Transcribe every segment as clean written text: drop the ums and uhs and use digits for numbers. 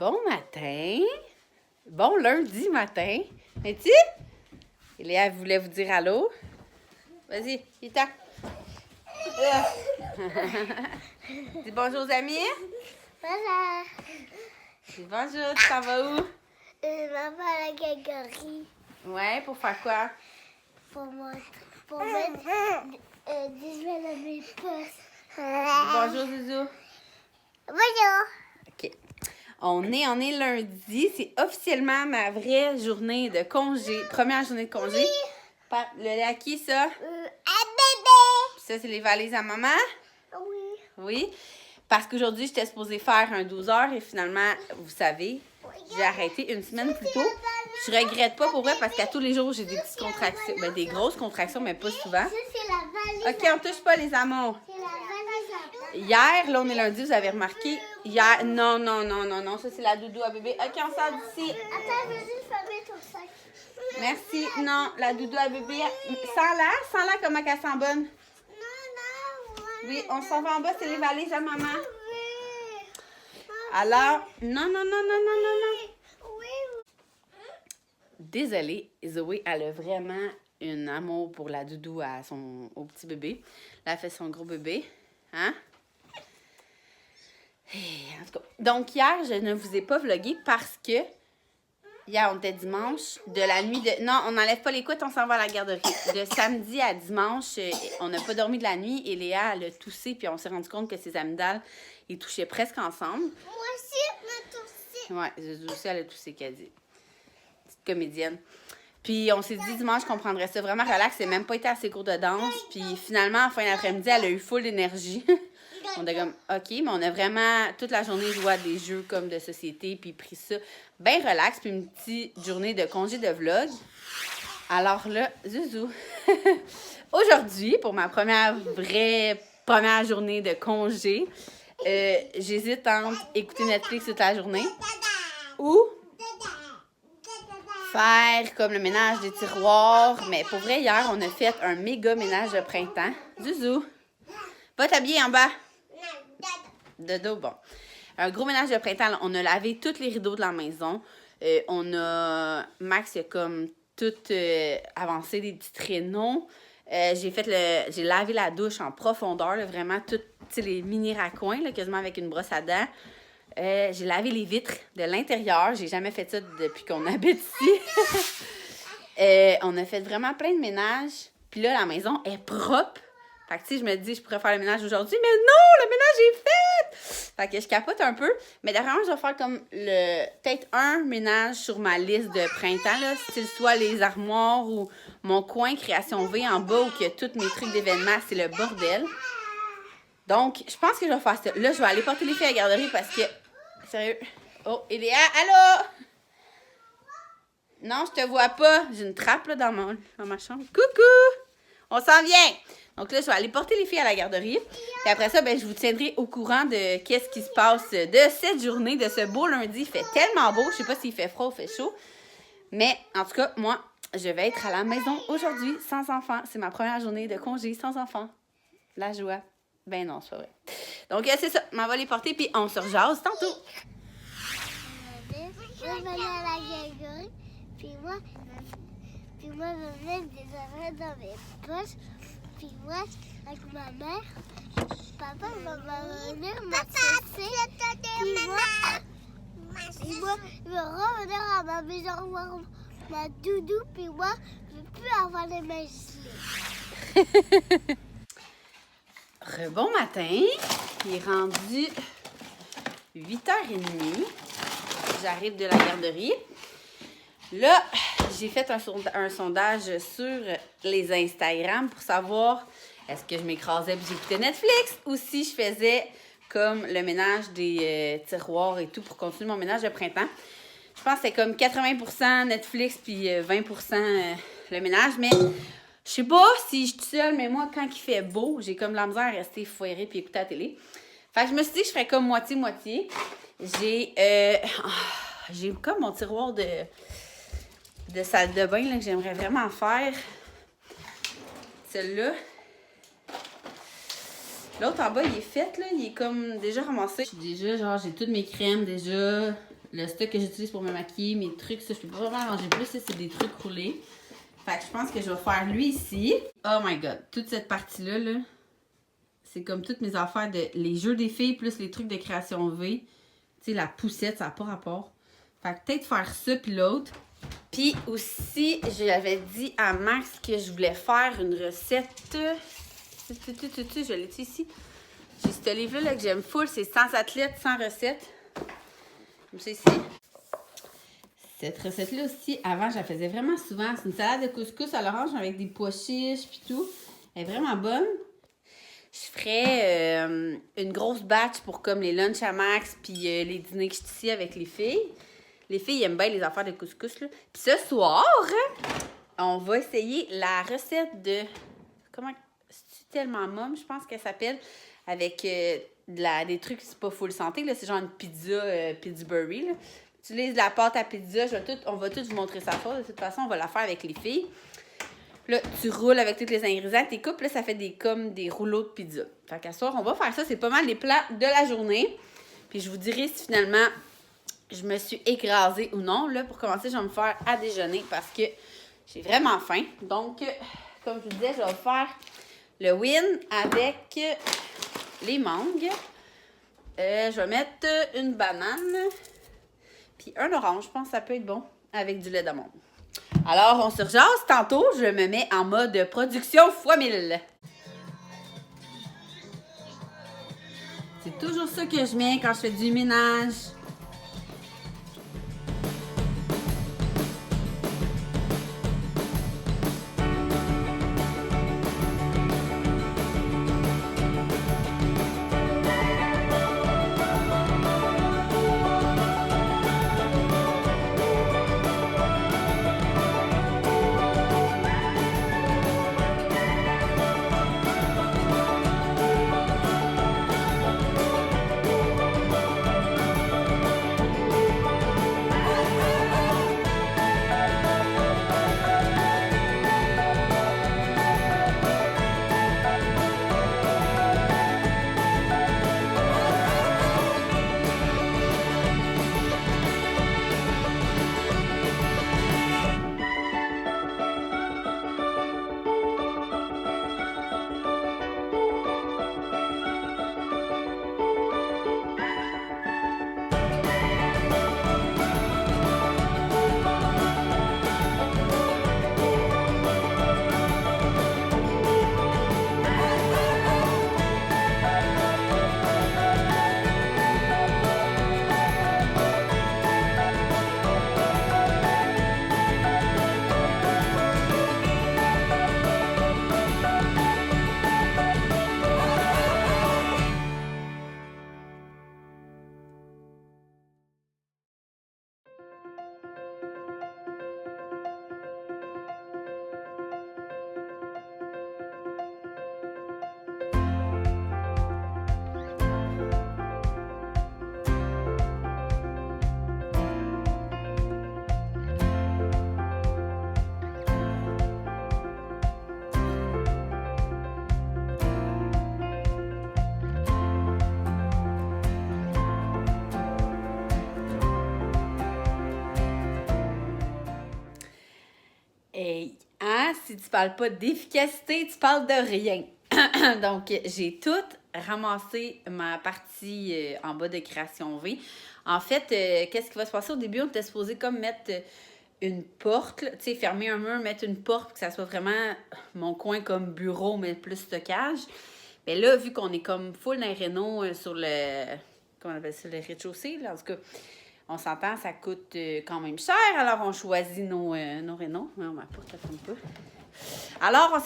Bon matin. Bon lundi matin. Et-tu? Léa voulait vous dire allô. Vas-y, viens. Dis bonjour aux amis. Voilà. Dis bonjour, tu t'en vas où? Je m'en vais à la galerie Ouais, pour faire quoi? pour mettre des jouets à mes poches. Dis bonjour, Zouzou. Bonjour. OK. On est lundi. C'est officiellement ma vraie journée de congé. Première journée de congé. Oui. Le à qui, ça? Un bébé. Puis ça, c'est les valises à maman? Oui. Oui. Parce qu'aujourd'hui, j'étais supposée faire un 12 heures et finalement, vous savez, j'ai arrêté une semaine plus tôt. Je regrette pas pour vrai parce qu'à tous les jours, j'ai des petites contractions. Ben, des grosses contractions, mais pas souvent. Ça, c'est la valise. OK, on touche pas les amours. C'est la valise à Hier, là, on est lundi, vous avez remarqué. Hier, non, ça, c'est la doudou à bébé. OK, on sort d'ici. Attends, je vais juste fermer ton sac. Merci. Non, la doudou à bébé. Sans-la, comment qu'elle sent bonne. Non. Oui, on s'en va en bas, c'est les valises à maman. Oui. Alors, non. Oui. Désolée, Zoé, elle a vraiment un amour pour la doudou au petit bébé. Elle a fait son gros bébé. Hein? En tout cas, donc hier, je ne vous ai pas vlogué parce que hier, on était dimanche, de la nuit de... Non, on n'enlève pas les couettes, on s'en va à la garderie. De samedi à dimanche, on n'a pas dormi de la nuit et Léa, elle a toussé puis on s'est rendu compte que ses amygdales, ils touchaient presque ensemble. Moi aussi, je me touche. Ouais, Zouzou aussi, elle a toussé, qu'elle dit. Petite comédienne. Puis on s'est dit dimanche qu'on prendrait ça vraiment relax. Elle n'a même pas été à ses cours de danse. Puis finalement, en fin d'après-midi, elle a eu full d'énergie. On était comme, OK, mais on a vraiment toute la journée joué à des jeux comme de société. Puis pris ça bien relax. Puis une petite journée de congé de vlog. Alors là, Zouzou. Aujourd'hui, pour ma première journée de congé, j'hésite entre écouter Netflix toute la journée ou faire comme le ménage des tiroirs. Mais pour vrai, hier, on a fait un méga ménage de printemps. Zouzou, va t'habiller en bas. Dodo, bon. Un gros ménage de printemps. Là, on a lavé tous les rideaux de la maison. Max a comme tout avancé des petits traîneaux. J'ai lavé la douche en profondeur, là, vraiment tous les mini raccoins, là, quasiment avec une brosse à dents. J'ai lavé les vitres de l'intérieur. J'ai jamais fait ça depuis qu'on habite ici. On a fait vraiment plein de ménage. Puis là, la maison est propre. Fait que, tu sais, je me dis, je pourrais faire le ménage aujourd'hui. Mais non, le ménage est fait! Fait que je capote un peu. Mais dernièrement, je vais faire comme peut-être un ménage sur ma liste de printemps, là. Style soit les armoires ou mon coin Création V en bas où il y a tous mes trucs d'événements. C'est le bordel. Donc, je pense que je vais faire ça. Là, je vais aller porter les filles à la garderie parce que... Sérieux? Oh, Eléa, allô? Non, je te vois pas. J'ai une trappe là, dans ma chambre. Coucou! On s'en vient! Donc là, je vais aller porter les filles à la garderie. Puis après ça, ben, je vous tiendrai au courant de qu'est-ce qui se passe de cette journée, de ce beau lundi. Il fait tellement beau. Je sais pas s'il fait froid ou fait chaud. Mais en tout cas, moi, je vais être à la maison aujourd'hui sans enfants. C'est ma première journée de congé sans enfants. La joie. Ben non, c'est pas vrai. Donc, c'est ça. On va les porter, puis on se rejase tantôt. Je vais aller à la galerie, puis moi, je vais mettre des oreilles dans mes poches, puis moi, avec ma mère, papa va venir m'associer, puis moi, je vais revenir à ma maison voir ma doudou, puis moi, je ne veux plus avoir les mains gelées. Bon matin. Il est rendu 8h30. J'arrive de la garderie. Là, j'ai fait un sondage sur les Instagram pour savoir est-ce que je m'écrasais et j'écoutais Netflix ou si je faisais comme le ménage des tiroirs et tout pour continuer mon ménage de printemps. Je pense que c'est comme 80% Netflix puis 20% le ménage, mais je sais pas si je suis toute seule, mais moi, quand il fait beau, j'ai comme la misère à rester foirée puis écouter la télé. Fait que je me suis dit que je ferais comme moitié-moitié. J'ai comme mon tiroir de salle de bain là, que j'aimerais vraiment faire. Celle-là. L'autre en bas, il est fait, là. Il est comme déjà ramassé. J'ai toutes mes crèmes déjà. le stock que j'utilise pour me maquiller, mes trucs, ça, je peux pas vraiment arranger plus, ça, c'est des trucs roulés. Fait que je pense que je vais faire lui ici. Oh my god, toute cette partie-là, là, c'est comme toutes mes affaires de les jeux des filles plus les trucs de création V. Tu sais, la poussette, ça n'a pas rapport. Fait que peut-être faire ça puis l'autre. Puis aussi, j'avais dit à Max que je voulais faire une recette. Je l'ai ici. J'ai ce livre-là que j'aime full, c'est 100 athlètes, 100 recettes. Comme ça ici. Cette recette-là aussi, avant, je la faisais vraiment souvent. C'est une salade de couscous à l'orange avec des pois chiches puis tout. Elle est vraiment bonne. Je ferais une grosse batch pour comme les lunchs à Max puis les dîners que je suis ici avec les filles. Les filles aiment bien les affaires de couscous, là. Puis ce soir, on va essayer la recette de... Comment... C'est tellement mom, je pense qu'elle s'appelle. Avec des trucs, c'est pas full santé, là. C'est genre une pizza Pillsbury, là. Tu utilises la pâte à pizza. On va tout vous montrer ça fort. De toute façon, on va la faire avec les filles. Là, tu roules avec tous les ingrédients, tu coupes, là, ça fait comme des rouleaux de pizza. Fait qu'à soir, on va faire ça. C'est pas mal les plats de la journée. Puis je vous dirai si finalement je me suis écrasée ou non. Là, pour commencer, je vais me faire à déjeuner parce que j'ai vraiment faim. Donc, comme je vous disais, je vais faire le win avec les mangues. Je vais mettre une banane. Puis un orange, je pense que ça peut être bon avec du lait d'amande. Alors, on se rejase tantôt. Je me mets en mode production x1000. C'est toujours ça que je mets quand je fais du ménage. Hey, hein? Si tu parles pas d'efficacité, tu parles de rien. Donc, j'ai tout ramassé ma partie en bas de création V. En fait, qu'est-ce qui va se passer au début? On était supposé comme mettre une porte, tu sais, fermer un mur, mettre une porte pour que ça soit vraiment mon coin comme bureau, mais plus stockage. Mais là, vu qu'on est comme full dans les rénaux sur le... Comment on appelle ça? Le rez-de-chaussée, là, en tout cas... On s'entend, ça coûte quand même cher, alors on choisit nos rénaux. Non, ma porte, ça tombe pas. Alors, on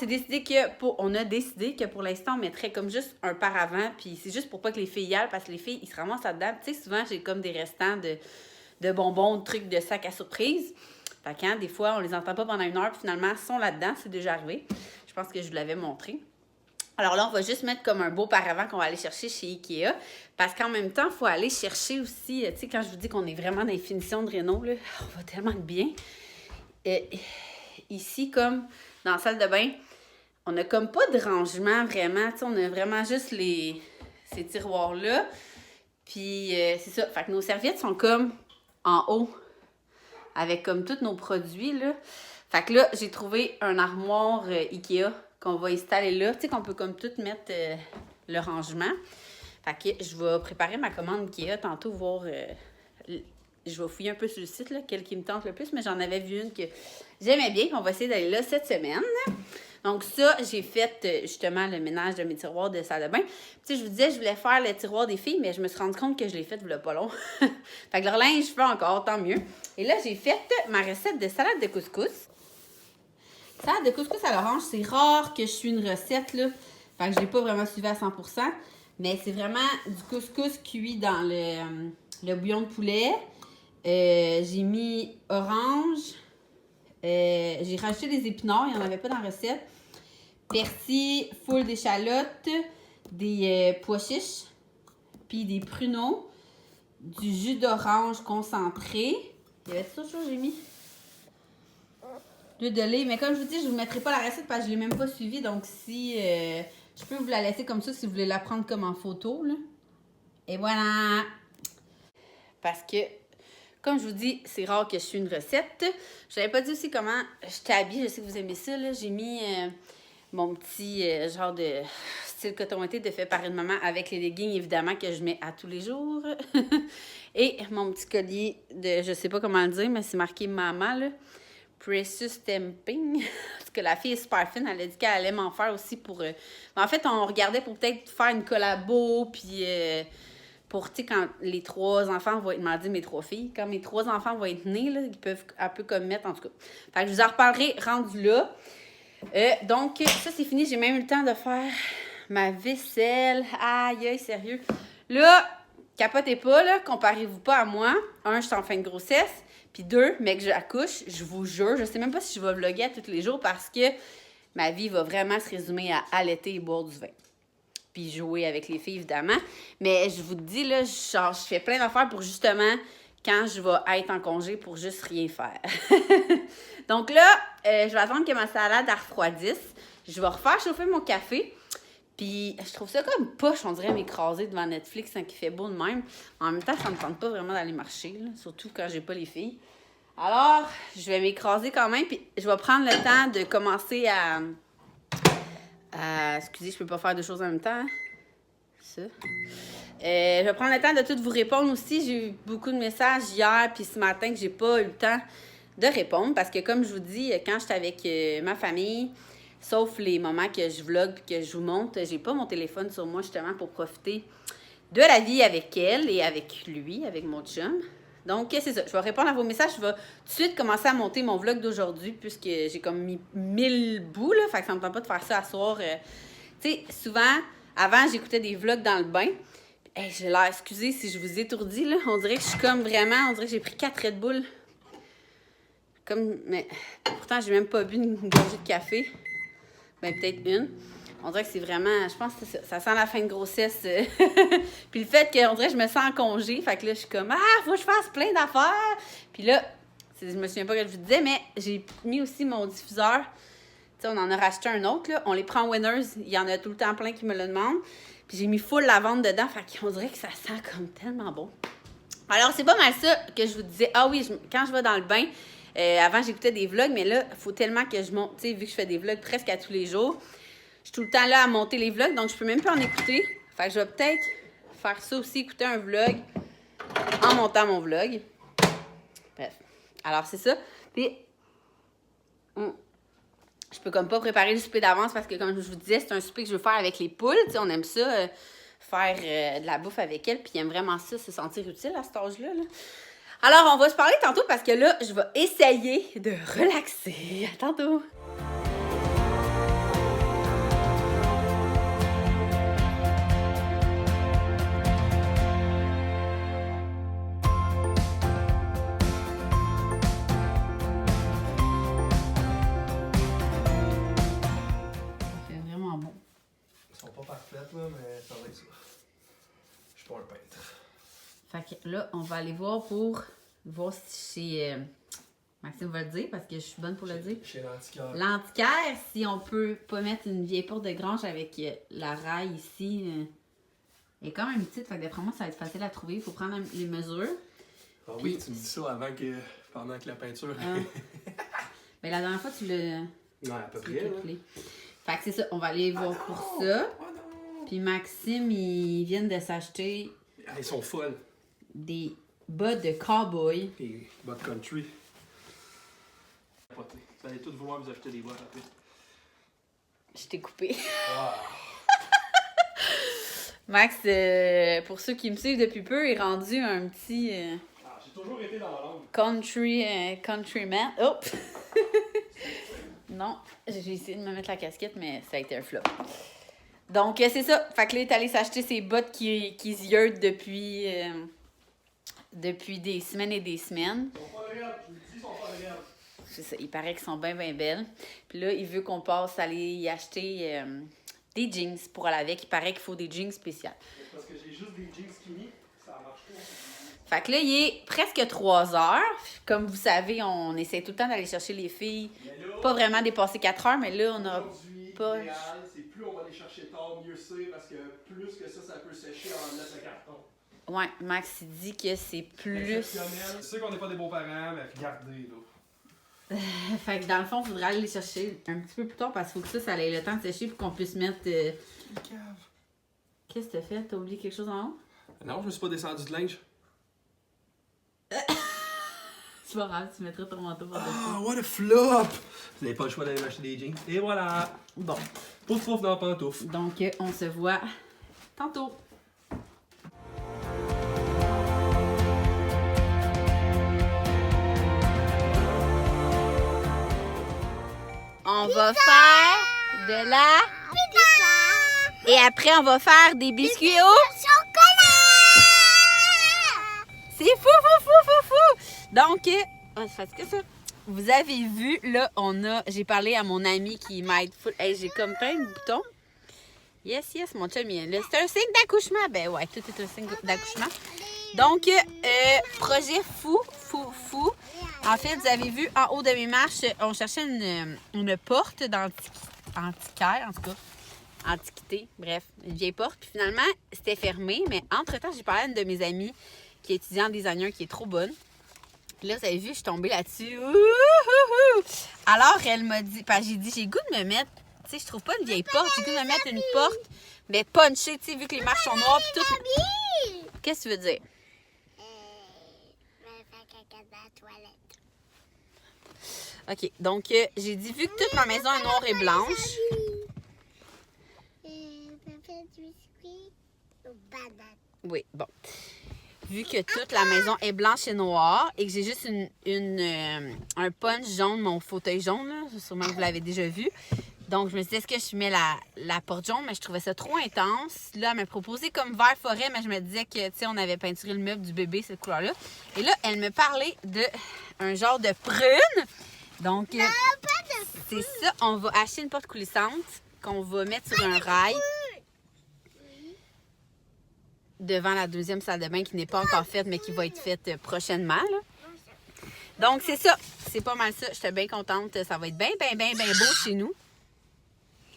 a décidé que pour l'instant, on mettrait comme juste un paravent, puis c'est juste pour pas que les filles y aillent, parce que les filles, ils se ramassent là-dedans. Tu sais, souvent, j'ai comme des restants de bonbons, de trucs, de sacs à surprise. Fait que, des fois, on les entend pas pendant une heure, puis finalement, ils sont là-dedans, c'est déjà arrivé. Je pense que je vous l'avais montré. Alors là, on va juste mettre comme un beau paravent qu'on va aller chercher chez Ikea. Parce qu'en même temps, il faut aller chercher aussi, tu sais, quand je vous dis qu'on est vraiment dans les finitions de réno, là, on va tellement être bien. Ici, comme dans la salle de bain, on n'a comme pas de rangement vraiment. Tu sais, on a vraiment juste ces tiroirs-là. Puis c'est ça. Fait que nos serviettes sont comme en haut avec comme tous nos produits, là. Fait que là, j'ai trouvé un armoire Ikea qu'on va installer là. Tu sais, qu'on peut comme tout mettre le rangement. Fait que je vais préparer ma commande Ikea tantôt, voir... je vais fouiller un peu sur le site, là, quelle qui me tente le plus, mais j'en avais vu une que j'aimais bien. On va essayer d'aller là cette semaine. Donc ça, j'ai fait justement le ménage de mes tiroirs de salle de bain. Tu sais, je vous disais, je voulais faire le tiroir des filles, mais je me suis rendu compte que je l'ai fait il y a pas long. Fait que leur linge, je fais encore, tant mieux. Et là, j'ai fait ma recette de salade de couscous. Salade de couscous à l'orange, c'est rare que je suis une recette, là. Fait que je l'ai pas vraiment suivi à 100%. Mais c'est vraiment du couscous cuit dans le bouillon de poulet. J'ai mis orange. J'ai rajouté des épinards, il n'y en avait pas dans la recette. Persil, full d'échalotes, des pois chiches, puis des pruneaux, du jus d'orange concentré. Il y avait ça, j'ai mis. L'huile de lait, mais comme je vous dis, je ne vous mettrai pas la recette parce que je ne l'ai même pas suivie. Donc, si je peux vous la laisser comme ça si vous voulez la prendre comme en photo. Là. Et voilà! Parce que, comme je vous dis, c'est rare que je suis une recette. Je n'avais pas dit aussi comment je t'habille. Je sais que vous aimez ça. Là. J'ai mis mon petit genre de style coton-ouaté de fait par une maman avec les leggings, évidemment, que je mets à tous les jours. Et mon petit collier de, je sais pas comment le dire, mais c'est marqué maman, là. Precious Stamping. Parce que la fille est super fine. Elle a dit qu'elle allait m'en faire aussi pour... En fait, on regardait pour peut-être faire une collabo, puis... pour, tu sais, quand les 3 enfants vont être... m'a dit mes 3 filles. Quand mes 3 enfants vont être nés, là, ils peuvent un peu comme mettre, en tout cas. Fait que je vous en reparlerai rendu là. Donc, ça, c'est fini. J'ai même eu le temps de faire ma vaisselle. Aïe, aïe, sérieux. Là, capotez pas, là. Comparez-vous pas à moi. 1, je suis en fin de grossesse. Puis 2, mais que j'accouche, je vous jure, je sais même pas si je vais vlogger à tous les jours parce que ma vie va vraiment se résumer à allaiter et boire du vin. Puis jouer avec les filles, évidemment. Mais je vous dis, là, genre, je fais plein d'affaires pour justement, quand je vais être en congé, pour juste rien faire. Donc là, je vais attendre que ma salade refroidisse. Je vais refaire chauffer mon café. Puis je trouve ça comme poche, on dirait m'écraser devant Netflix quand il fait beau de même. En même temps, ça me tente pas vraiment d'aller marcher, là, surtout quand j'ai pas les filles. Alors, je vais m'écraser quand même, puis je vais prendre le temps de commencer à excusez, je peux pas faire 2 choses en même temps. Hein? Ça. Je vais prendre le temps de tout vous répondre aussi. J'ai eu beaucoup de messages hier puis ce matin que j'ai pas eu le temps de répondre parce que comme je vous dis, quand j'étais avec ma famille, sauf les moments que je vlog et que je vous montre, j'ai pas mon téléphone sur moi justement pour profiter de la vie avec elle et avec lui, avec mon chum. Donc, c'est ça. Je vais répondre à vos messages. Je vais tout de suite commencer à monter mon vlog d'aujourd'hui puisque j'ai comme mis 1000 bouts, là. Fait que ça me tente pas de faire ça à soir. Tu sais, souvent, avant, j'écoutais des vlogs dans le bain. Hey, j'ai l'air, excusez si je vous étourdis, là. On dirait que je suis comme vraiment, on dirait que j'ai pris 4 Red Bull. Comme, mais pourtant, j'ai même pas bu une gorgée de café. Ben, peut-être une. On dirait que c'est vraiment, je pense que ça sent la fin de grossesse. Puis le fait qu'on dirait que je me sens en congé. Fait que là, je suis comme, faut que je fasse plein d'affaires. Puis là, je me souviens pas que je vous disais, mais j'ai mis aussi mon diffuseur. Tu sais, on en a racheté un autre, là. On les prend Winners. Il y en a tout le temps plein qui me le demandent. Puis j'ai mis full lavande dedans. Fait qu'on dirait que ça sent comme tellement bon. Alors, c'est pas mal ça que je vous disais. Ah oui, quand je vais dans le bain, avant, j'écoutais des vlogs, mais là, il faut tellement que je monte. Tu sais, vu que je fais des vlogs presque à tous les jours, je suis tout le temps là à monter les vlogs, donc je peux même plus en écouter. Fait que je vais peut-être faire ça aussi, écouter un vlog en montant mon vlog. Bref. Alors, c'est ça. Puis, je peux comme pas préparer le souper d'avance parce que, comme je vous disais, c'est un souper que je veux faire avec les poules. Tu sais, on aime ça, faire de la bouffe avec elles. Puis, ils aiment vraiment ça, se sentir utile à cet âge-là. Là. Alors, on va se parler tantôt parce que là, je vais essayer de relaxer. À tantôt! Parfaite, là, mais ça va être ça. Je suis pas un peintre. Fait que là, on va aller voir pour voir si chez... Maxime va le dire parce que je suis bonne pour le dire. Chez l'antiquaire. L'antiquaire, si on peut pas mettre une vieille porte de grange avec la raille ici. Elle est quand même petite, fait que d'après moi, ça va être facile à trouver. Il faut prendre les mesures. Ah oui, tu me dis ça pendant que la peinture. Mais la dernière fois, tu l'as. Ouais, à peu près. Fait que c'est ça, on va aller voir pour ça. Puis Maxime, ils viennent de s'acheter. Ils sont folles. Des bottes de cowboy. Des bottes country. Vous allez tous vouloir vous acheter des bottes après. Je t'ai coupé. Ah. Max, pour ceux qui me suivent depuis peu, est rendu un petit J'ai toujours été dans la langue. countryman. Oh! Non, j'ai essayé de me mettre la casquette, mais ça a été un flop. Donc, c'est ça. Fait que là, il est allé s'acheter ses bottes qui ziotent depuis des semaines et des semaines. Ils sont pas réels, je vous le dis, ils sont pas réels. C'est ça, il paraît qu'ils sont bien, bien belles. Puis là, il veut qu'on passe aller y acheter des jeans pour aller avec. Il paraît qu'il faut des jeans spéciales. Parce que j'ai juste des jeans skinny, ça marche pas. Fait que là, il est presque 3 heures. Comme vous savez, on essaie tout le temps d'aller chercher les filles. Là, Pas vraiment dépasser 4 heures, mais là, on a aujourd'hui, pas... l'idéal, c'est plus on va aller chercher tard, mieux c'est, parce que plus que ça peut sécher en laisse de carton. Ouais, Max, il dit que c'est plus... Exceptionnel. C'est sûr qu'on n'est pas des beaux parents, mais regardez, là. Fait que dans le fond, il faudrait aller les chercher un petit peu plus tard parce qu'il faut que ça ait le temps de sécher pour qu'on puisse mettre... Quelle cave. Qu'est-ce que t'as fait? T'as oublié quelque chose en haut? Non, je me suis pas descendu de linge. C'est pas grave, tu mettras ton manteau par-dessus. Ah, what a flop! Vous n'avez pas le choix d'aller m'acheter des jeans. Et voilà! Bon, Pouf pouf dans la pantoufle. donc on se voit tantôt. On va faire de la... Et après, on va faire des biscuits au... Chocolat! C'est fou, fou, fou, fou, fou! Donc, c'est fatigué ça. Vous avez vu, là, j'ai parlé à mon ami qui m'aide full. Hey, j'ai comme plein de boutons. Yes, yes, mon chum, il est là. C'est un signe d'accouchement. Ben ouais, tout est un signe d'accouchement. Donc, projet fou, fou, fou. En fait, vous avez vu, en haut de mes marches, on cherchait une porte d'antiquaire, en tout cas. Antiquité, bref, une vieille porte. Puis finalement, c'était fermé. Mais entre-temps, j'ai parlé à une de mes amies qui est étudiante designer, qui est trop bonne. Puis là, vous avez vu, je suis tombée là-dessus. Ouh! Alors, elle m'a dit, parce que j'ai dit, j'ai le goût de me mettre, tu sais, je trouve pas une vieille porte, j'ai le goût de me mettre une porte, mais punchée, tu sais, vu que les marches sont noires, puis tout. Qu'est-ce que tu veux dire? Je vais faire caca dans la toilette. OK, donc, j'ai dit, vu que toute ma maison est noire et blanche, Papa du biscuit aux bananes. oui, bon. Vu que toute la maison est blanche et noire et que j'ai juste un punch jaune, mon fauteuil jaune, là, sûrement que vous l'avez déjà vu. Donc, je me suis dit, est-ce que je mets la porte jaune? Mais je trouvais ça trop intense. Là, elle m'a proposé comme vert forêt, mais je me disais que, tu sais, on avait peinturé le meuble du bébé, cette couleur-là. Et là, elle me parlait d'un genre de prune. Donc, c'est ça. On va acheter une porte coulissante qu'on va mettre sur un rail devant la deuxième salle de bain qui n'est pas encore faite, mais qui va être faite prochainement, là. Donc, c'est ça. C'est pas mal ça. J'étais bien contente. Ça va être bien, bien, bien, bien beau chez nous.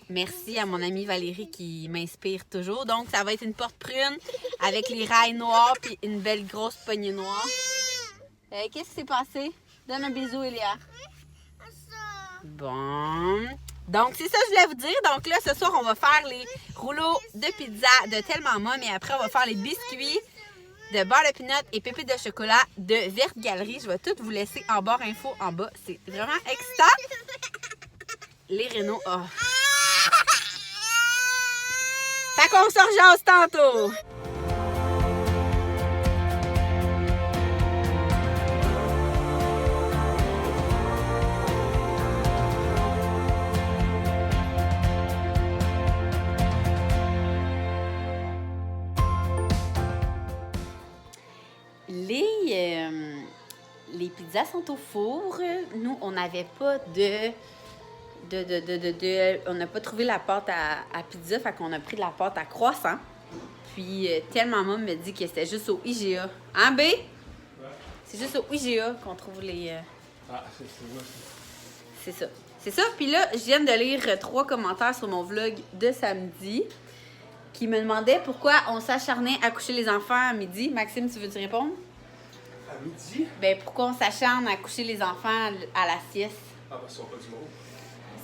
Merci à mon amie Valérie qui m'inspire toujours. Donc, ça va être une porte prune avec les rails noirs puis une belle grosse poignée noire. Qu'est-ce qui s'est passé? Donne un bisou, Elia. Bon. Donc, c'est ça que je voulais vous dire. Donc là, ce soir, on va faire les rouleaux de pizza de Tellement Mom. Et après, on va faire les biscuits de beurre de pinot et pépites de chocolat de Verte Galerie. Je vais tout vous laisser en barre info en bas. C'est vraiment excitant. Les rénaux. Oh. Fait qu'on se rejase tantôt. Les pizzas sont au four. Nous, on n'avait pas on n'a pas trouvé la pâte à pizza, fait qu'on a pris de la pâte à croissant. Puis, Tellement Mom me dit que c'était juste au IGA. Hein, B? Ouais. C'est juste au IGA qu'on trouve les... Ah, c'est moi. C'est ça. C'est ça. Puis là, je viens de lire 3 commentaires sur mon vlog de samedi qui me demandaient pourquoi on s'acharnait à coucher les enfants à midi. Maxime, tu veux te répondre? midi? Ben, pourquoi on s'acharne à coucher les enfants à la sieste? Ah, parce qu'ils sont pas du monde.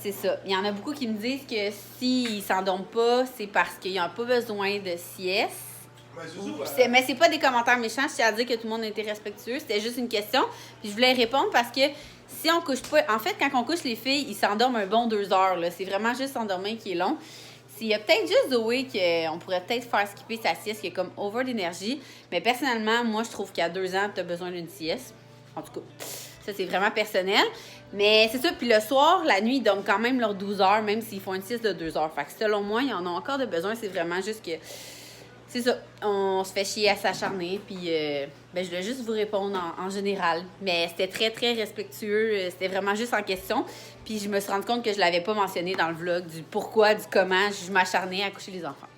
C'est ça. Il y en a beaucoup qui me disent que s'ils s'endorment pas, c'est parce qu'ils n'ont pas besoin de sieste. Mais Zouzou, Mais c'est pas des commentaires méchants, je tiens à dire que tout le monde était respectueux. C'était juste une question. Puis je voulais répondre parce que si on couche pas. En fait, quand on couche les filles, ils s'endorment un bon 2 heures. Là. C'est vraiment juste s'endormir qui est long. Il y a peut-être juste Zoé qu'on pourrait peut-être faire skipper sa sieste qui est comme over d'énergie. Mais personnellement, moi, je trouve qu'à 2 ans, tu as besoin d'une sieste. En tout cas, ça, c'est vraiment personnel. Mais c'est ça. Puis le soir, la nuit, ils dorment quand même leurs 12 heures, même s'ils font une sieste de 2 heures. Fait que selon moi, ils en ont encore de besoin. C'est vraiment juste que. C'est ça. On se fait chier à s'acharner. Puis, je voulais juste vous répondre en général. Mais c'était très, très respectueux. C'était vraiment juste en question. Puis, je me suis rendu compte que je l'avais pas mentionné dans le vlog du pourquoi, du comment je m'acharnais à coucher les enfants.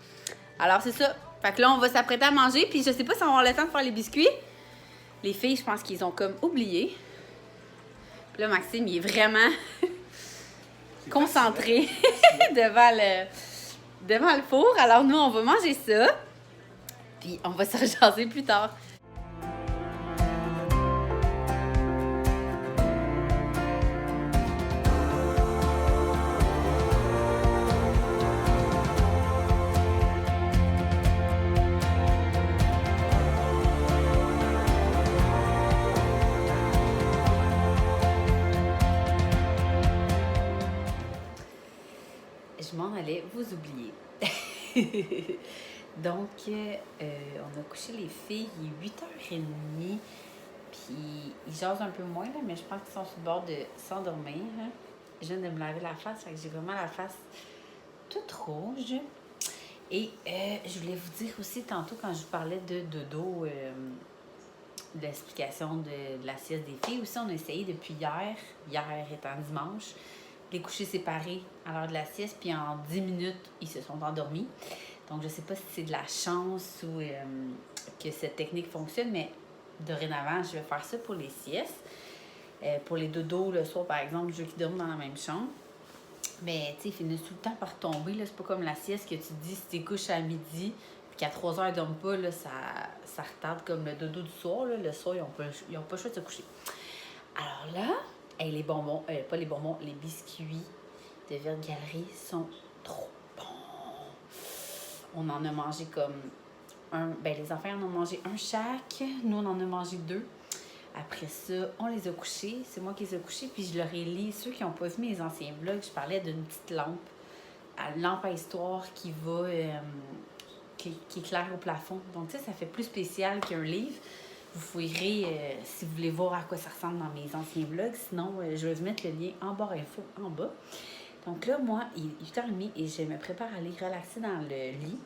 Alors, c'est ça. Fait que là, on va s'apprêter à manger. Puis, je sais pas si on va avoir le temps de faire les biscuits. Les filles, je pense qu'ils ont comme oublié. Puis là, Maxime, il est vraiment concentré devant le four. Alors, nous, on va manger ça. Puis on va se rejaser plus tard. Je m'en allais vous oublier. Donc, on a couché les filles, il est 8h30, puis ils jasent un peu moins, là, mais je pense qu'ils sont sur le bord de s'endormir. Hein. Je viens de me laver la face, fait que j'ai vraiment la face toute rouge. Et je voulais vous dire aussi tantôt, quand je vous parlais de dodo, de l'explication de la sieste des filles, aussi on a essayé depuis hier étant dimanche, les coucher séparés à l'heure de la sieste, puis en 10 minutes, ils se sont endormis. Donc, je ne sais pas si c'est de la chance ou que cette technique fonctionne, mais dorénavant, je vais faire ça pour les siestes. Pour les dodos, le soir, par exemple, je veux qu'ils dorment dans la même chambre. Mais, tu sais, ils finissent tout le temps par tomber. C'est pas comme la sieste que tu te dis, si tu couches à midi, puis qu'à 3 heures, ils ne dorment pas, là, ça retarde comme le dodo du soir. Là. Le soir, ils n'ont pas le choix de se coucher. Alors là, les bonbons, pas les bonbons, les biscuits de Verte Galerie sont trop bons. On en a mangé comme les enfants en ont mangé un chaque. Nous, on en a mangé 2. Après ça, on les a couchés. C'est moi qui les ai couchés. Puis je leur ai lu, ceux qui n'ont pas vu mes anciens vlogs, je parlais d'une petite lampe à histoire qui va, qui éclaire au plafond. Donc, tu sais, ça fait plus spécial qu'un livre. Vous fouillerez si vous voulez voir à quoi ça ressemble dans mes anciens vlogs. Sinon, je vais vous mettre le lien en barre info en bas. Donc là, moi, il est 8h30 et je me prépare à aller relaxer dans le lit,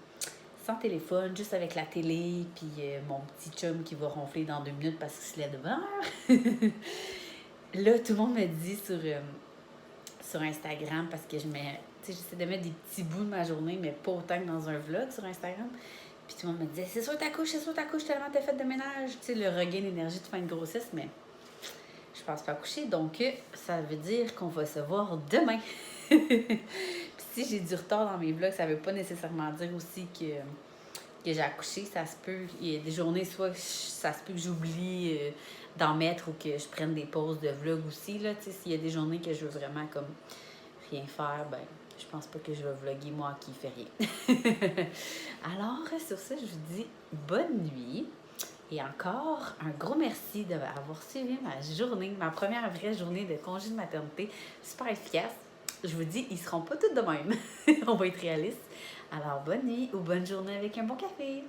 sans téléphone, juste avec la télé, puis mon petit chum qui va ronfler dans 2 minutes parce qu'il se lève de bonne heure. Là, tout le monde me dit sur Instagram, parce que j'essaie de mettre des petits bouts de ma journée, mais pas autant que dans un vlog sur Instagram. Puis tout le monde me disait, c'est sûr ta couche, tellement t'as fait de ménage. Tu sais, le regain d'énergie de fin de grossesse, mais je pense pas coucher. Donc, ça veut dire qu'on va se voir demain. Puis si j'ai du retard dans mes vlogs, ça veut pas nécessairement dire aussi que j'ai accouché. Ça se peut, il y a des journées, soit ça se peut que j'oublie d'en mettre ou que je prenne des pauses de vlog aussi. Là, s'il y a des journées que je veux vraiment comme rien faire, ben je pense pas que je vais vlogger moi qui fais rien. Alors, sur ça, je vous dis bonne nuit. Et encore, un gros merci d'avoir suivi ma première vraie journée de congé de maternité super efficace. Je vous dis, ils seront pas tous de même. On va être réalistes. Alors, bonne nuit ou bonne journée avec un bon café.